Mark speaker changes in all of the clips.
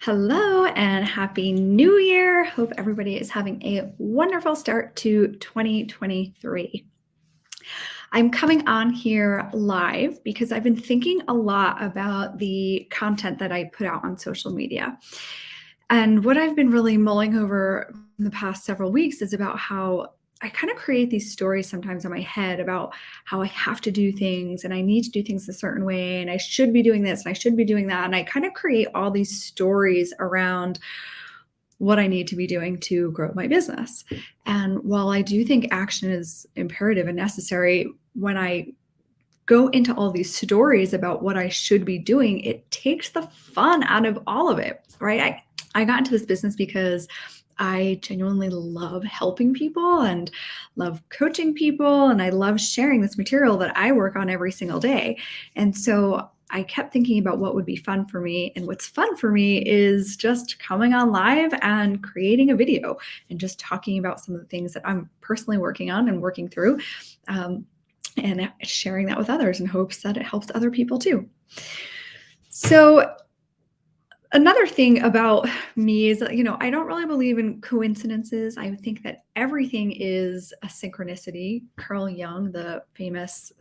Speaker 1: Hello and happy new year. Hope everybody is having a wonderful start to 2023. I'm coming on here live because I've been thinking a lot about the content that I put out on social media. And what I've been really mulling over in the past several weeks is about how I kind of create these stories sometimes in my head about how I have to do things and I need to do things a certain way and I should be doing this and I should be doing that. And I kind of create all these stories around what I need to be doing to grow my business. And while I do think action is imperative and necessary, when I go into all these stories about what I should be doing, it takes the fun out of all of it, right? I got into this business because I genuinely love helping people and love coaching people. And I love sharing this material that I work on every single day. And so I kept thinking about what would be fun for me. And what's fun for me is just coming on live and creating a video and just talking about some of the things that I'm personally working on and working through. And sharing that with others in hopes that it helps other people too. So another thing about me is that, I don't really believe in coincidences. I think that everything is a synchronicity. Carl Jung, the famous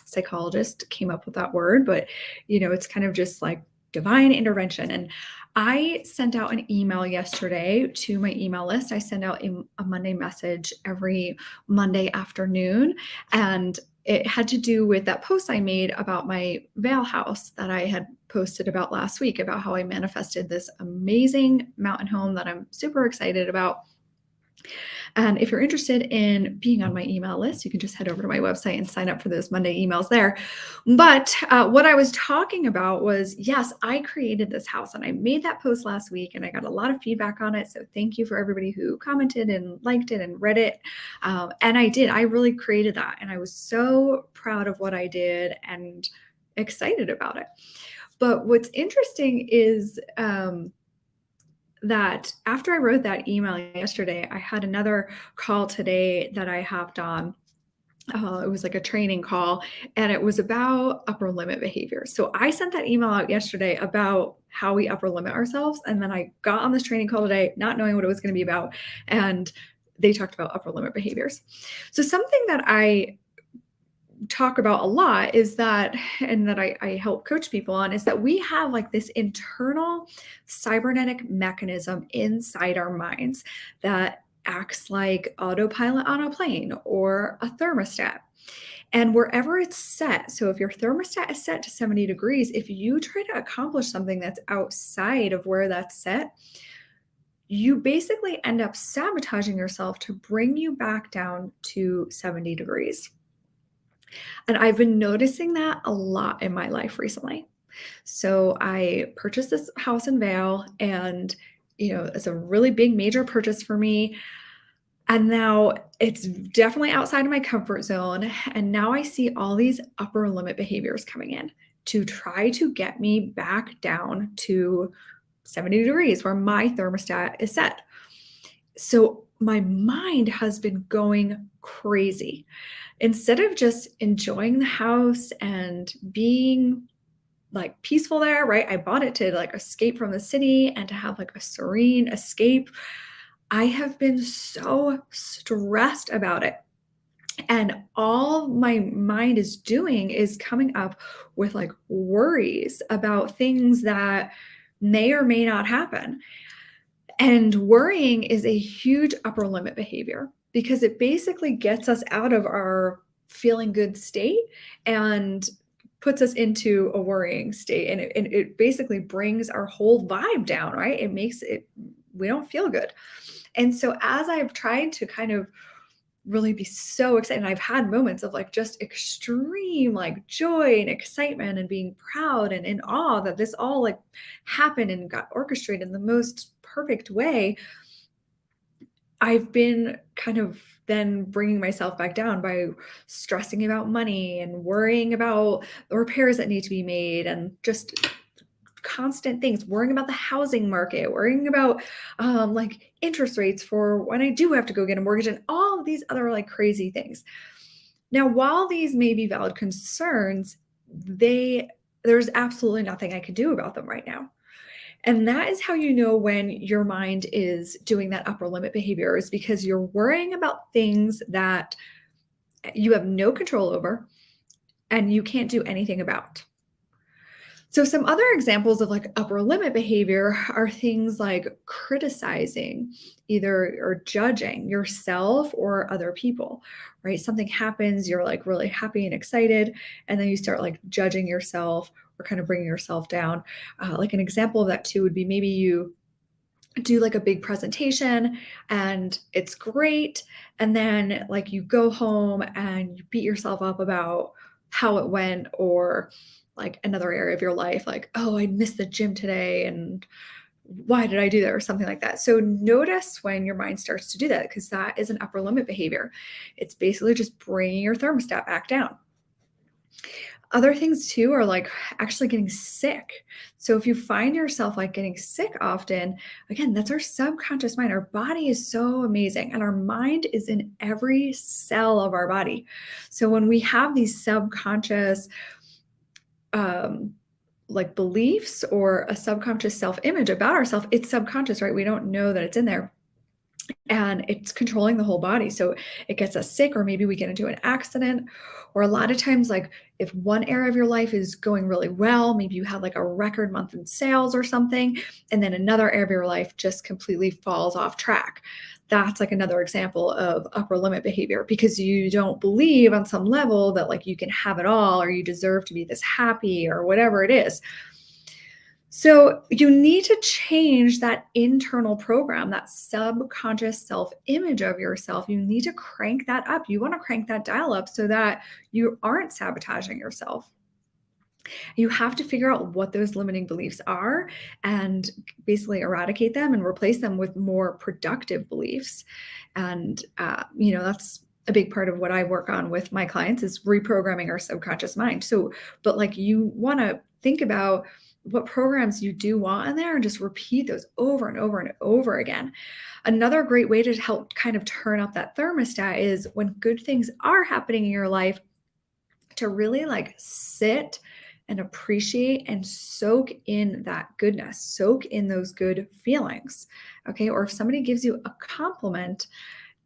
Speaker 1: psychologist, came up with that word, but, it's kind of just like divine intervention. And I sent out an email yesterday to my email list. I send out a Monday message every Monday afternoon. And it had to do with that post I made about my Vail house that I had posted about last week, about how I manifested this amazing mountain home that I'm super excited about. And if you're interested in being on my email list, you can just head over to my website and sign up for those Monday emails there. But what I was talking about was, yes, I created this house and I made that post last week and I got a lot of feedback on it. So thank you for everybody who commented and liked it and read it. And I really created that. And I was so proud of what I did and excited about it. But what's interesting is, that after I wrote that email yesterday, I had another call today that I hopped on. It was like a training call, and it was about upper limit behavior. So I sent that email out yesterday about how we upper limit ourselves. And then I got on this training call today, not knowing what it was going to be about. And they talked about upper limit behaviors. So something that I talk about a lot is that, and that I help coach people on, is that we have like this internal cybernetic mechanism inside our minds that acts like autopilot on a plane or a thermostat. And wherever it's set, so if your thermostat is set to 70 degrees, if you try to accomplish something that's outside of where that's set, you basically end up sabotaging yourself to bring you back down to 70 degrees. And I've been noticing that a lot in my life recently. So I purchased this house in Vail, and it's a really big major purchase for me. And now it's definitely outside of my comfort zone. And now I see all these upper limit behaviors coming in to try to get me back down to 70 degrees where my thermostat is set. So my mind has been going crazy. Instead of just enjoying the house and being like peaceful there, right? I bought it to like escape from the city and to have like a serene escape. I have been so stressed about it. And all my mind is doing is coming up with like worries about things that may or may not happen. And worrying is a huge upper limit behavior because it basically gets us out of our feeling good state and puts us into a worrying state. And it basically brings our whole vibe down, right? It makes it, we don't feel good. And so as I've tried to kind of really be so excited, and I've had moments of like just extreme like joy and excitement and being proud and in awe that this all like happened and got orchestrated in the most perfect way. I've been kind of then bringing myself back down by stressing about money and worrying about the repairs that need to be made and just constant things, worrying about the housing market, worrying about like interest rates for when I do have to go get a mortgage, and all of these other like crazy things. Now, while these may be valid concerns, there's absolutely nothing I can do about them right now. And that is how you know when your mind is doing that upper limit behavior, is because you're worrying about things that you have no control over and you can't do anything about. So, some other examples of like upper limit behavior are things like criticizing, either or judging yourself or other people, right? Something happens, you're like really happy and excited, and then you start like judging yourself or kind of bringing yourself down. Like an example of that too would be maybe you do like a big presentation and it's great. And then like you go home and you beat yourself up about how it went, or like another area of your life, like, oh, I missed the gym today and why did I do that, or something like that. So notice when your mind starts to do that, because that is an upper limit behavior. It's basically just bringing your thermostat back down. Other things too are like actually getting sick. So if you find yourself like getting sick often, again, that's our subconscious mind. Our body is so amazing and our mind is in every cell of our body. So when we have these subconscious um like beliefs or a subconscious self-image about ourselves, it's subconscious, right? We don't know that it's in there and it's controlling the whole body. So it gets us sick, or maybe we get into an accident, or a lot of times, like if one area of your life is going really well, maybe you had like a record month in sales or something, and then another area of your life just completely falls off track. That's like another example of upper limit behavior, because you don't believe on some level that like you can have it all or you deserve to be this happy or whatever it is. So you need to change that internal program, that subconscious self-image of yourself. You need to crank that up. You want to crank that dial up so that you aren't sabotaging yourself. You have to figure out what those limiting beliefs are and basically eradicate them and replace them with more productive beliefs. And, that's a big part of what I work on with my clients, is reprogramming our subconscious mind. So, but like you want to think about what programs you do want in there and just repeat those over and over and over again. Another great way to help kind of turn up that thermostat is when good things are happening in your life, to really like sit and appreciate and soak in that goodness, soak in those good feelings. Okay. Or if somebody gives you a compliment,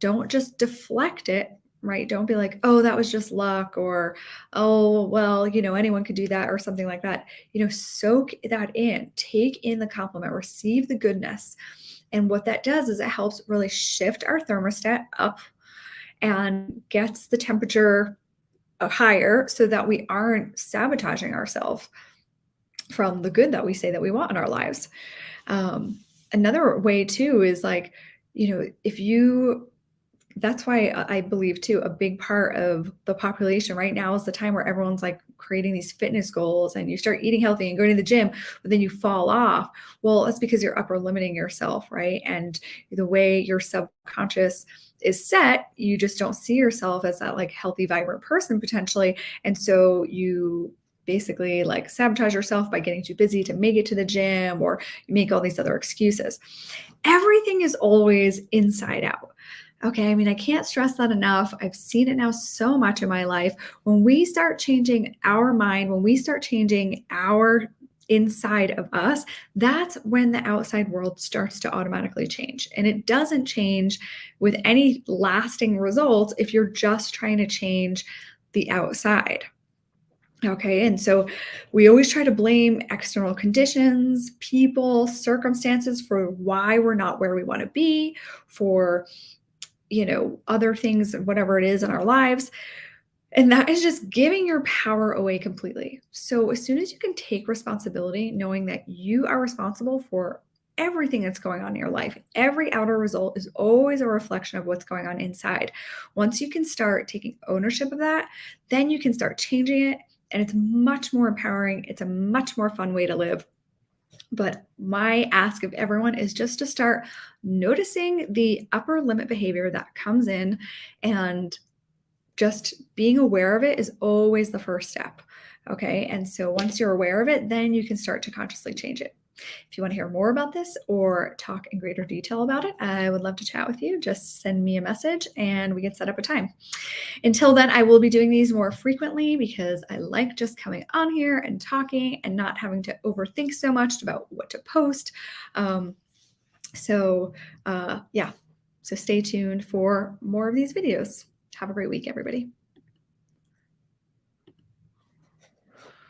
Speaker 1: don't just deflect it, right? Don't be like, oh, that was just luck, or, oh, well, anyone could do that, or something like that. Soak that in, take in the compliment, receive the goodness. And what that does is it helps really shift our thermostat up and gets the temperature higher so that we aren't sabotaging ourselves from the good that we say that we want in our lives. Another way too is like, if you that's why I believe too, a big part of the population right now is the time where everyone's like creating these fitness goals and you start eating healthy and going to the gym, but then you fall off. Well, that's because you're upper limiting yourself, right? And the way your subconscious is set, you just don't see yourself as that like healthy, vibrant person potentially. And so you basically like sabotage yourself by getting too busy to make it to the gym, or you make all these other excuses. Everything is always inside out. Okay, I mean, I can't stress that enough. I've seen it now so much in my life. When we start changing our mind, when we start changing our inside of us, that's when the outside world starts to automatically change. And it doesn't change with any lasting results if you're just trying to change the outside. Okay, and so we always try to blame external conditions, people, circumstances for why we're not where we want to be, for other things, whatever it is in our lives. And that is just giving your power away completely. So as soon as you can take responsibility, knowing that you are responsible for everything that's going on in your life, every outer result is always a reflection of what's going on inside. Once you can start taking ownership of that, then you can start changing it. And it's much more empowering. It's a much more fun way to live. But my ask of everyone is just to start noticing the upper limit behavior that comes in, and just being aware of it is always the first step. Okay. And so once you're aware of it, then you can start to consciously change it. If you want to hear more about this or talk in greater detail about it, I would love to chat with you. Just send me a message and we can set up a time. Until then, I will be doing these more frequently because I like just coming on here and talking and not having to overthink so much about what to post. Yeah, so stay tuned for more of these videos. Have a great week, everybody.